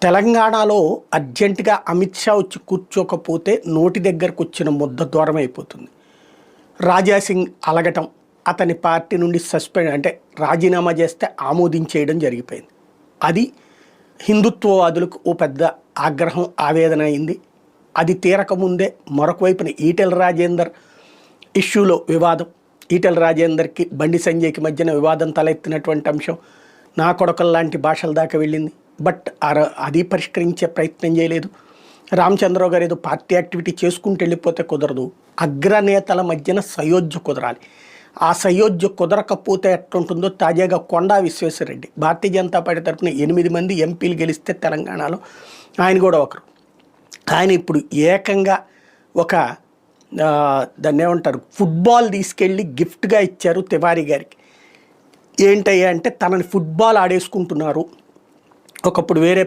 తెలంగాణలో అర్జెంటుగా అమిత్ షా వచ్చి కూర్చోకపోతే నోటి దగ్గరకు వచ్చిన ముద్ద దూరం అయిపోతుంది. రాజాసింగ్ అలగటం, అతని పార్టీ నుండి సస్పెండ్ అంటే రాజీనామా చేస్తే ఆమోదించేయడం జరిగిపోయింది. అది హిందుత్వవాదులకు ఓ పెద్ద ఆగ్రహం, ఆవేదన అయింది. అది తీరకముందే మరొక వైపున ఈటెల రాజేందర్ ఇష్యూలో వివాదం, ఈటెల రాజేందర్కి బండి సంజయ్కి మధ్యన వివాదం తలెత్తినటువంటి అంశం నా కొడకల లాంటి భాషల దాకా వెళ్ళింది. బట్ అది పరిష్కరించే ప్రయత్నం చేయలేదు. రామచంద్రరావు గారు ఏదో పార్టీ యాక్టివిటీ చేసుకుంటూ వెళ్ళిపోతే కుదరదు. అగ్రనేతల మధ్యన సయోధ్య కుదరాలి. ఆ సయోధ్య కుదరకపోతే ఎట్లుంటుందో తాజాగా కొండా విశ్వేశ్వరరెడ్డి భారతీయ జనతా పార్టీ తరఫున 8 మంది ఎంపీలు గెలిస్తే తెలంగాణలో ఆయన కూడా ఒకరు. ఆయన ఇప్పుడు ఏకంగా ఒక దాన్ని ఏమంటారు, ఫుట్బాల్ తీసుకెళ్ళి గిఫ్ట్గా ఇచ్చారు తివారీ గారికి. ఏంటయ్యా అంటే తనని ఫుట్బాల్ ఆడేసుకుంటున్నారు. ఒకప్పుడు వేరే